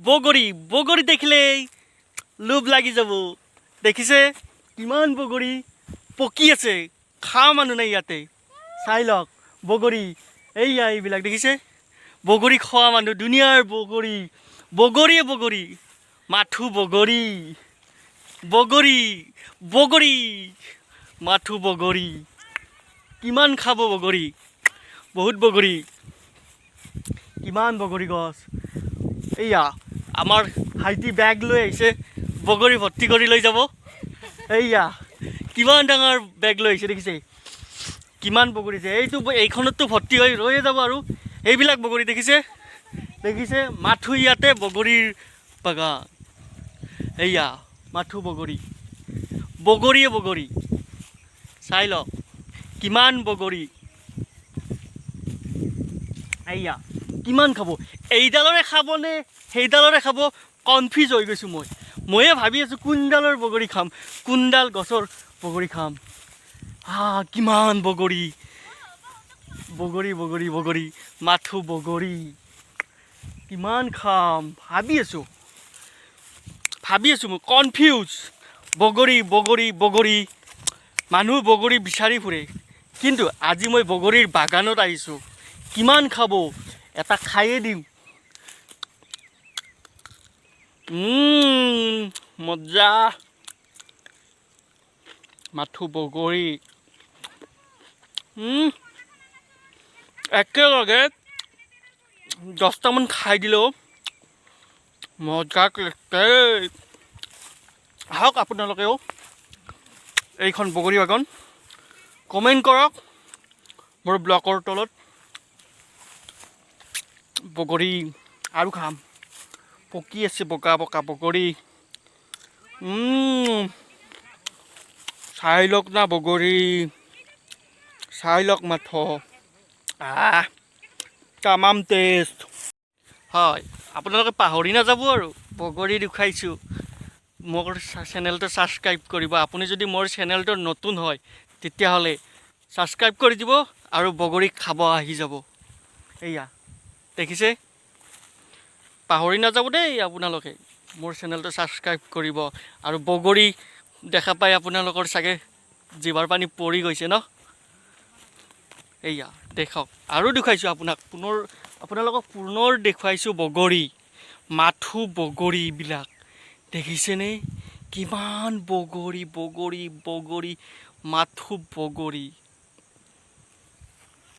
বগৰী বগৰী দেখিলেই লোভ লাগি যাব। দেখিছে কিমান বগৰী পকি আছে, খা মানুহ নাই ইয়াতে। চাই লওক বগৰী, এইয়া এইবিলাক দেখিছে বগৰী খোৱা মানুহ, দুনিয়াৰ বগৰী, বগৰীয়ে বগৰী, মাথো বগৰী, বগৰী বগৰী, মাথো বগৰী। কিমান খাব বগৰী, বহুত বগৰী, কিমান বগৰী গছ। এইয়া আমাৰ ভাইটি বেগ লৈ আহিছে, বগৰী ভৰ্তি কৰি লৈ যাব। এইয়া কিমান ডাঙৰ বেগ লৈ আহিছে, দেখিছে কিমান বগৰী আছে। এইখনততো ভৰ্তি হৈ ৰৈয়ে যাব আৰু এইবিলাক বগৰী দেখিছে, দেখিছে মাথো ইয়াতে বগৰীৰ বাগান। এইয়া মাথো বগৰী, বগৰীয়ে বগৰী, চাই লওক কিমান বগৰী। এইয়া কিমান খাব, এইডালৰে খাবনে সেইডালৰে খাব, কনফিউজ হৈ গৈছোঁ ময়ে ভাবি আছোঁ কোনডালৰ বগৰী খাম, কোনডাল গছৰ বগৰী খাম। কিমান বগৰী, বগৰী বগৰী বগৰী, মাথো বগৰী, কিমান খাম ভাবি আছোঁ মই কনফিউজ। বগৰী বগৰী বগৰী, মানুহ বগৰী বিচাৰি ফুৰে, কিন্তু আজি মই বগৰীৰ বাগানত আহিছোঁ। কিমান খাব, এটা খায়ে দিম। মজা, মাথো বগৰী। একেলগে 10টামান খাই দিলেও মজা লাগে। আহক আপোনালোকেও এইখন বগৰী বাগান, কমেণ্ট কৰক মোৰ ব্লগৰ তলত। বগৰী আৰু খাম, পকি আছে বগা বগা বগৰী। চাই লওক না বগৰী, চাই লওক মাথো, তামাম টেষ্ট। হয়, আপোনালোকে পাহৰি নাযাব আৰু বগৰী দেখুৱাইছোঁ। মোৰ চেনেলটো ছাবস্ক্ৰাইব কৰিব। আপুনি যদি মোৰ চেনেলটো নতুন হয় তেতিয়াহ'লে ছাবস্ক্ৰাইব কৰি দিব আৰু বগৰী খাব আহি যাব। এইয়া দেখিছে, পাহৰি নাযাব দেই আপোনালোকে, মোৰ চেনেলটো ছাবস্ক্ৰাইব কৰিব। আৰু বগৰী দেখা পাই আপোনালোকৰ চাগে জিভাৰ পানী পৰি গৈছে ন। এইয়া দেখক, আৰু দেখুৱাইছোঁ আপোনালোকক পুনৰ দেখুৱাইছোঁ বগৰী, মাথো বগৰীবিলাক দেখিছেনে, কিমান বগৰী বগৰী বগৰী, মাথো বগৰী।